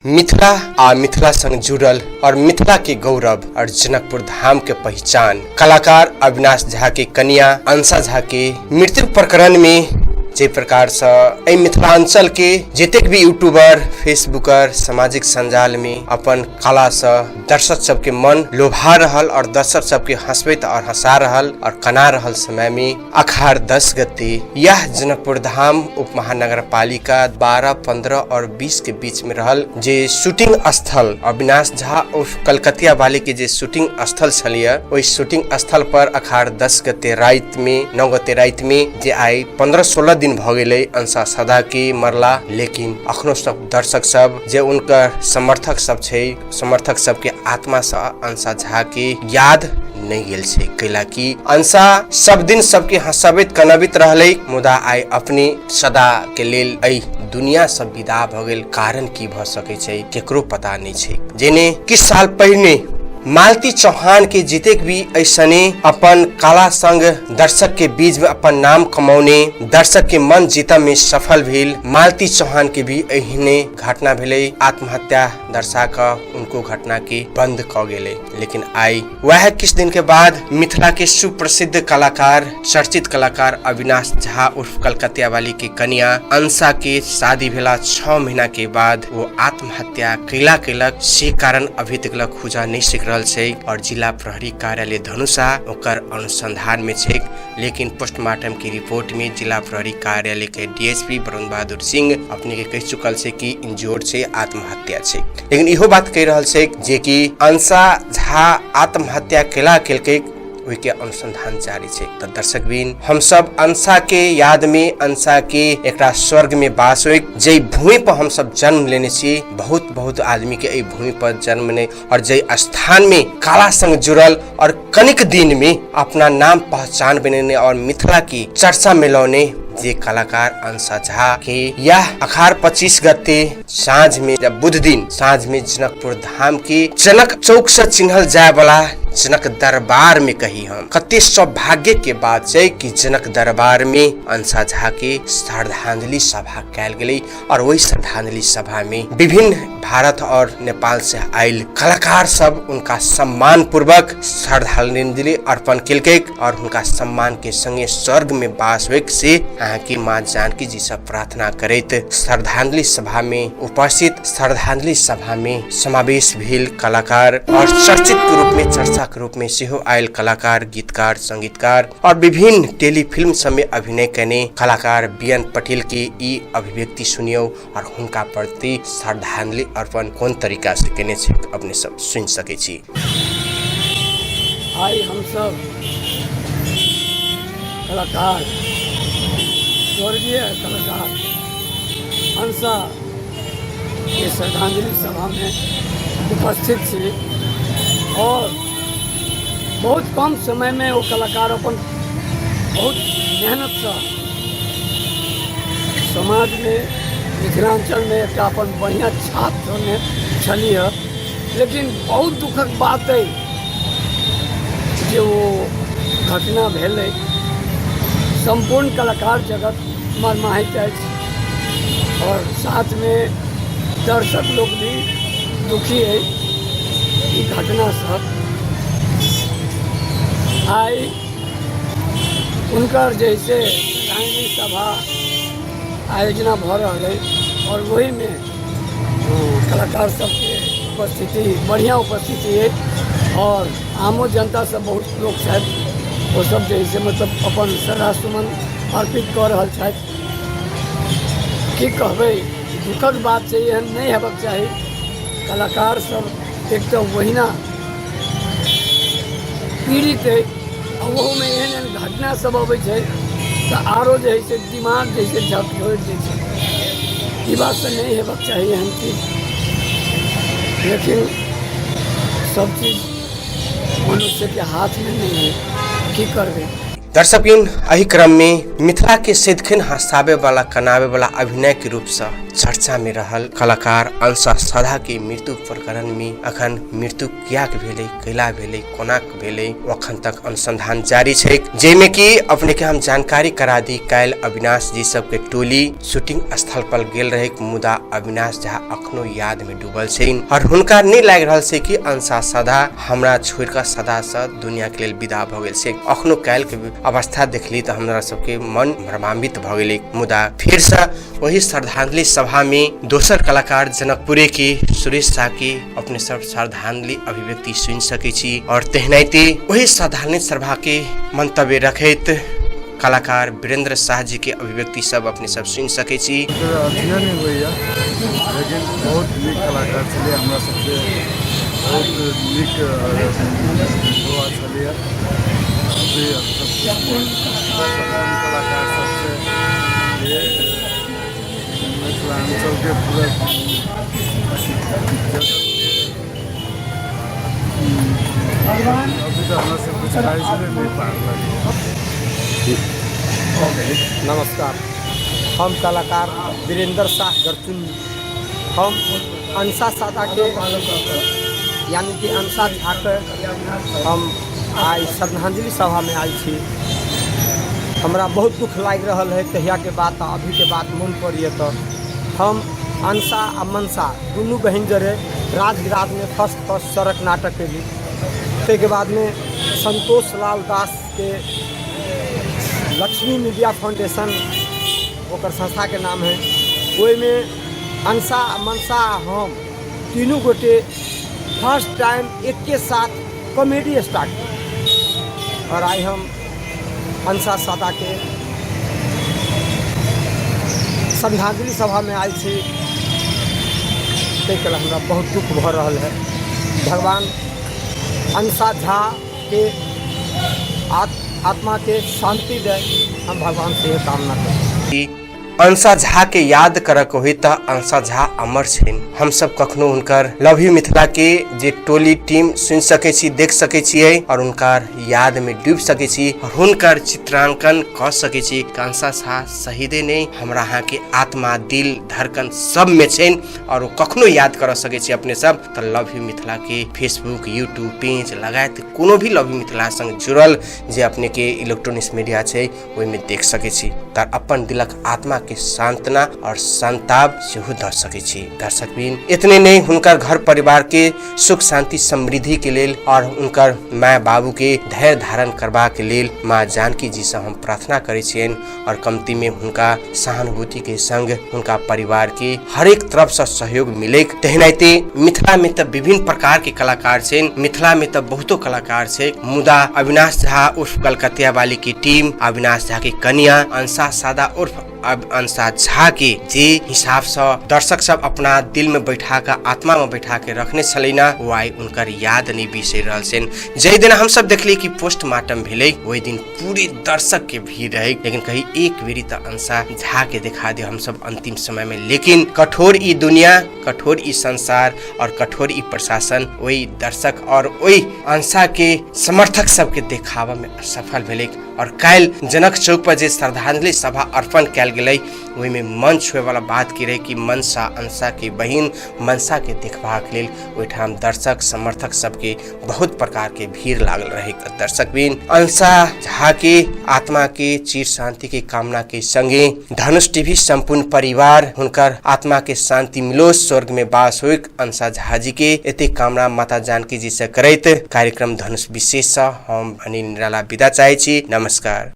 मिथिला आ मिथिला संग जुड़ल और मिथिला के गौरव और जनकपुर धाम के पहचान कलाकार अविनाश झा के कन्या अंसा झा के मृत्यु प्रकरण में जे प्रकार से मिथिलांचल के जतेक भी यूट्यूबर फेसबुकर सामाजिक संजाल में अपन कला से दर्शक सबके मन लोभा रहल और दर्शक सबके हंसबैत और हंसा रहल और कना रहल समय में अखाड़ 10 गते यह जनकपुर धाम उप महानगर पालिका 12, 15 और 20 के बीच में रहल जे शूटिंग स्थल अविनाश झा उर्फ कलकतिया वाले के जे शूटिंग स्थल छलिए ओहि शूटिंग स्थल पर अखाड़ 10 गते रात में 9 गते रात में जे आई 15-16 दिन भ गेलै अंसा सदा के मरला, लेकिन अखनो सब दर्शक सब जे उनकर समर्थक सब छै समर्थक सब के आत्मा से अंसा झा के याद नहीं गेल छै, कैला कि अंसा सब दिन सबके हंसाबित कनबित रहलै मुदा आई अपने सदा के लेल एहि दुनिया सब विदा भ गेल। कारण की भ सकै छै केकरो पता नहीं छै। जेने किछ साल पहिने मालती चौहान के जितेक भी ऐसने अपन कला संग दर्शक के बीच में अपन नाम कमौने दर्शक के मन जीत में सफल भेल। मालती चौहान के भी एहने घटना भेले, आत्महत्या दर्शा कर उनको घटना के बंद क गेले। लेकिन आई वह किछ दिन के बाद मिथिला के सुप्रसिद्ध कलाकार चर्चित कलाकार अविनाश झा उर्फ कलकतिया वाली के कन्या अंसा के शादी भेला 6 महीना के बाद वो आत्महत्या कैलक से कारण अभी तक खोजा नहीं सक और जिला प्रहरी कार्यालय धनुषा ओकर अनुसंधान में छे। लेकिन पोस्टमार्टम की रिपोर्ट में जिला प्रहरी कार्यालय के डीएसपी वरुण बहादुर सिंह अपने के कह चुकल छे कि इंजोर्ड से आत्महत्या छे। लेकिन इहो बात कह रहल छे जे कि अंसा झा आत्महत्या केलकै ओहि के अनुसंधान जारी छे। तो दर्शक बिन हम सब अंसा के याद में अंसा के एकरा स्वर्ग में वास हो जे भूमि पर हम सब जन्म लेने छी। बहुत आदमी के एहि भूमि पर जन्म ने और जे स्थान में कला संग जुड़ल और कनिक दिन में अपना नाम पहचान बनेने और मिथिला की चर्चा में लौने जे कलाकार अंसा झा के यह अखाड़ 25 गते साँझ में या बुध दिन साँझ में जनकपुर धाम के जनक चौक से चिन्हल जाए वाला जनक दरबार में कही हम कते सौभाग्य के बात है कि जनक दरबार में अंसा झा के श्रद्धांजलि सभा कैल गेलै और वही श्रद्धांजलि सभा में विभिन्न भारत और नेपाल से आयल कलाकार सब उनका सम्मान पूर्वक श्रद्धांजलि अर्पण केलकै और उनका सम्मान के संगे स्वर्ग में वास होइक से अहाँ की माँ जानकी जी से प्रार्थना करैत श्रद्धांजलि सभा में उपस्थित श्रद्धांजलि सभा में समावेश भेल कलाकार और चर्चित के रूप में चर्चा के रूप में सेहो आयल कलाकार गीतकार संगीतकार और विभिन्न टेलीफिल्म सब में अभिनय करने कलाकार बीएन पटेल के ई अभिव्यक्ति सुनियो और उनका प्रति श्रद्धांजलि अर्पण कौन तरीका से केने छै अपने सब सुन सकै छी। आई हम सब कलाकार स्वर्गीय कलाकार अंसा के श्रद्धांजलि सभा में उपस्थित छी और बहुत कम समय में वो कलाकार अपन बहुत मेहनत से समाज में मिथिलांचल में एक अपन बढ़िया छाप छोड़ने छलिए। लेकिन बहुत दुखक बात है जो वो घटना भेलै संपूर्ण कलाकार जगत मर्माहित है और साथ में दर्शक लोग भी दुखी है ई घटना से। आई उनकर जैसे श्रद्धांजलि सभा आयोजना भ रहा है और वही में कलाकार सबके उपस्थिति बढ़िया उपस्थिति है और आमो जनता सब बहुत लोग शायद वो सब जैसे मतलब अपन श्रद्धा सुमन अर्पित कर रहा है। की कहबै दुखद बात छै, एहन नहीं हेबाक चाही। कलाकार सब एक तो वहीना पीड़ित है और वो में एहन घटना सब अबै छै तो आरो जैसे दिमाग जैसे झकझोर जैसे ई बात से नहीं हेबाक चाहिए एहन चीज। लेकिन सब चीज मनुष्य के हाथ में नहीं है, की करबे। दर्शक एहि क्रम में मिथिला के सिद्धखिन हंसावे वाला कनावे वाला अभिनय के रूप से चर्चा में रहल कलाकार अंसा सदा के मृत्यु प्रकरण में अखन मृत्यु कियाक भेलै, कैला भेलै, कोनाक भेलै, अखन तक अनुसंधान जारी छै, जेमे कि अपने के हम जानकारी करा दी। काल अविनाश जी सब के टोली शूटिंग स्थल पर गेल रहे, मुदा अविनाश झा अखनो याद में डूबल छै और हुनका नहीं लाग रहल छै कि अंसा सदा हमरा छोड़ के सदा से दुनिया के लिए विदा भ गेल छै। अखनो काल के अवस्था देखली तो हमरा सबके मन मर्मान्वित भ गेलै। मुदा फिर से वही श्रद्धांजलि सभा में दोसर कलाकार जनकपुरे के सुरेश शाह के अपने सब श्रद्धांजलि अभिव्यक्ति सुन सकै छी और तेहनाइते वही श्रद्धांजलि सभा के मंतव्य रखैत कलाकार वीरेंद्र शाह जी के अभिव्यक्ति सब अपने सब सुन सकै छी। लेकिन बहुत नीक कलाकार छलै, हमरा सबके बहुत नीक हुआ छलै। कलाकार सबसे मिथिलांचल के पूरा अभी तो हमरा से कुछ नहीं पार लगे। नमस्कार, हम कलाकार वीरेंद्र शाह गरचुन। हम अंसा सादा के यानी कि अंसा झा के हम आई श्रद्धांजलि सभा में आई थी। हमरा बहुत दुख लाग रहा है तहिया के बात अभी के बात मन पड़िए तो हम अंसा आ मनसा दुनू बहन जरे राजगिराज में फर्स्ट सड़क नाटक कैली। के बाद में संतोष लाल दास के लक्ष्मी मीडिया फाउंडेशन ओकर संस्था के नाम है, वही में अंसा मनसा हम तीनों गोटे फर्स्ट टाइम एक के साथ कॉमेडी स्टार्ट की और आई हम अंसा सादा के श्रद्धांजलि सभा में आई थी। ताहि हमरा बहुत दुख भ रहा है। भगवान अंसा झा के आत्मा के शांति दे, हम भगवान से कामना करते। अंसा झा के याद करक हुई तो अंसा झा अमर छे। हम सब कखनो उनकर लव यू मिथिला के जे टोली टीम सुन सके छी, देख सके छियै और उनकर याद में डूब सके छी और उनकर चित्रांकन कर सके छी। अंसा झा शहीदे नहीं, हमरा यहाँ के आत्मा, दिल, धड़कन सब में छे और कखनो याद कर सके छी अपने सब। तो लव यू मिथिला के फेसबुक, यूट्यूब पेज लगायत कोनो भी लव यू मिथिला संग जुड़ल जे अपने के इलेक्ट्रॉनिक्स मीडिया छे ओहि में देख सके छी। तार अपन दिलक आत्मा के सांत्वना और संताप सेहो द सके छी। दर्शकबिन इतने नहीं, हुनकर घर परिवार के सुख शांति समृद्धि के लेल और उनकर माय बाबू के धैर्य धारण करबा के लेल माँ जानकी जी से हम प्रार्थना करे छियन और कमती में हुनका सहानुभूति के संग उनका परिवार के हर एक तरफ से सहयोग मिले। तेहनाइते मिथिला में तो विभिन्न प्रकार के कलाकार छे, मिथिला में तो बहुतो कलाकार छे, मुदा अविनाश झा उर्फ कलकतिया वाली की टीम, अविनाश झा की कन्या अंसा सादा उर्फ अब अंसा झा के जे हिसाब से दर्शक सब अपना दिल में बैठा के, आत्मा में बैठा के रखने छलैना, वो आई उनकर याद नहीं बिसर रहल छेन। जय दिन हम सब देखली कि पोस्टमार्टम भेलै, वही दिन पूरे दर्शक के भीड़ रहे, लेकिन कहीं एक बेरी तो अंसा झा के दिखा दे हम सब अंतिम समय में। लेकिन कठोर ई दुनिया, कठोर ई संसार और कठोर ई प्रशासन वही दर्शक और वही अंसा के समर्थक सबके देखावा में असफल भेलै और काल जनक चौक पर जे श्रद्धांजलि सभा अर्पण कैल गेलै ओहि में मन छुए वाला बात की रहे कि मनसा अंसा के बहिन मनसा के देखबाक लेल ओहिठाम दर्शक समर्थक सबके बहुत प्रकार के भीड़ लागल रहे। दर्शक बिन अंसा झा के आत्मा के चिर शांति के कामना के संगे धनुष टीवी संपूर्ण परिवार हुनकर आत्मा के शांति मिलो, स्वर्ग में वास हो। अंसा झा जी के एते कामना माता जानकी जी से करैत कार्यक्रम धनुष विशेष हम अनिल निराला विदा चाहे छी। नमस्कार।